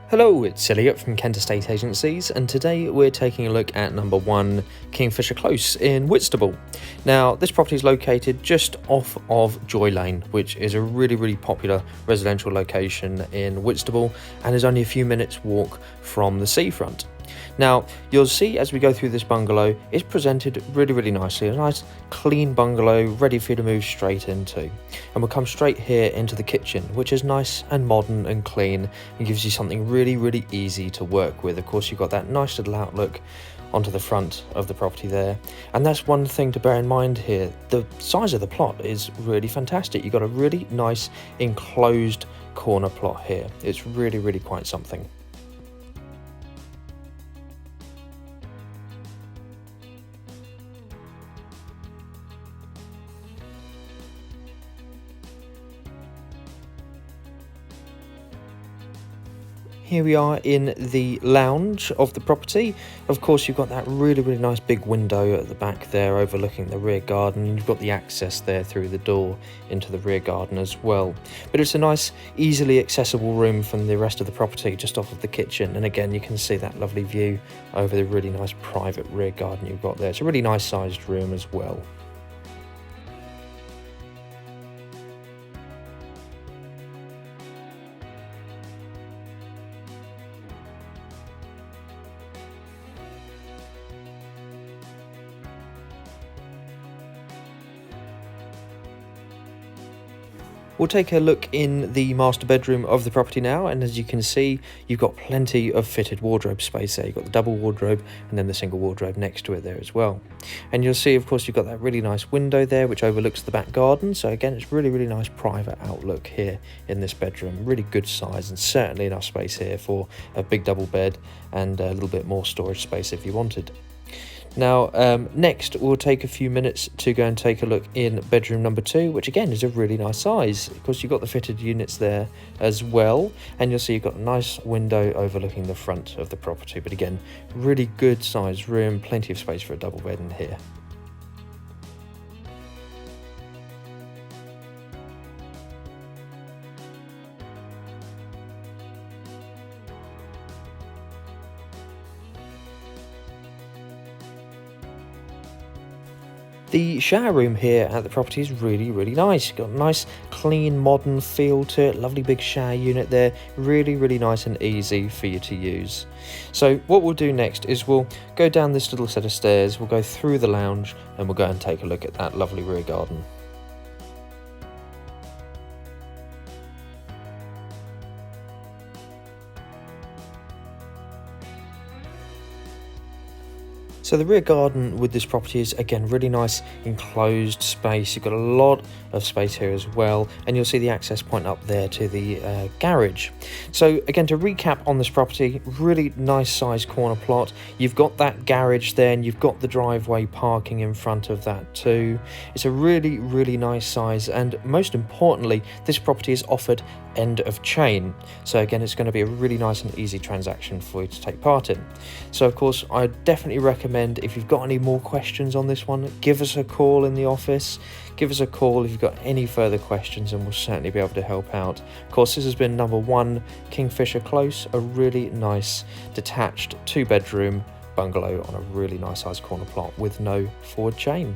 Hello, it's Elliot from Kent Estate Agencies, and today we're taking a look at number 1 Kingfisher Close in Whitstable. Now, this property is located just off of Joy Lane, which is a really popular residential location in Whitstable and is only a few minutes walk from the seafront. Now, you'll see as we go through this bungalow, it's presented really nicely. A nice clean bungalow ready for you to move straight into. And we'll come straight here into the kitchen, which is nice and modern and clean and gives you something really easy to work with. Of course, you've got that nice little outlook onto the front of the property there. And that's one thing to bear in mind here. The size of the plot is really fantastic. You've got a really nice enclosed corner plot here. It's really quite something. Here we are in the lounge of the property. Of course, you've got that really nice big window at the back there overlooking the rear garden. You've got the access there through the door into the rear garden as well. But it's a nice, easily accessible room from the rest of the property just off of the kitchen. And again, you can see that lovely view over the really nice private rear garden you've got there. It's a really nice sized room as well. We'll take a look in the master bedroom of the property now, and as you can see, you've got plenty of fitted wardrobe space there. You've got the double wardrobe and then the single wardrobe next to it there as well. And you'll see, of course, you've got that really nice window there which overlooks the back garden. So again, it's really nice private outlook here in this bedroom. Really good size and certainly enough space here for a big double bed and a little bit more storage space if you wanted. Now, next we'll take a few minutes to go and take a look in bedroom number 2, which again is a really nice size. Of course, you've got the fitted units there as well, and you'll see you've got a nice window overlooking the front of the property. But again, really good sized room, plenty of space for a double bed in here. The shower room here at the property is really nice. You've got a nice, clean, modern feel to it. Lovely big shower unit there. Really nice and easy for you to use. So what we'll do next is we'll go down this little set of stairs. We'll go through the lounge and we'll go and take a look at that lovely rear garden. So the rear garden with this property is again really nice enclosed space. You've got a lot of space here as well, and you'll see the access point up there to the garage. So again, to recap on this property, really nice sized corner plot. You've got that garage there and you've got the driveway parking in front of that too. It's a really nice size, and most importantly, this property is offered end of chain. So again, it's going to be a really nice and easy transaction for you to take part in. So of course, I definitely recommend, if you've got any more questions on this one, give us a call in the office. Give us a call if you've got any further questions and we'll certainly be able to help out. Of course, this has been number 1 Kingfisher Close, a really nice detached 2-bedroom bungalow on a really nice sized corner plot with no forward chain.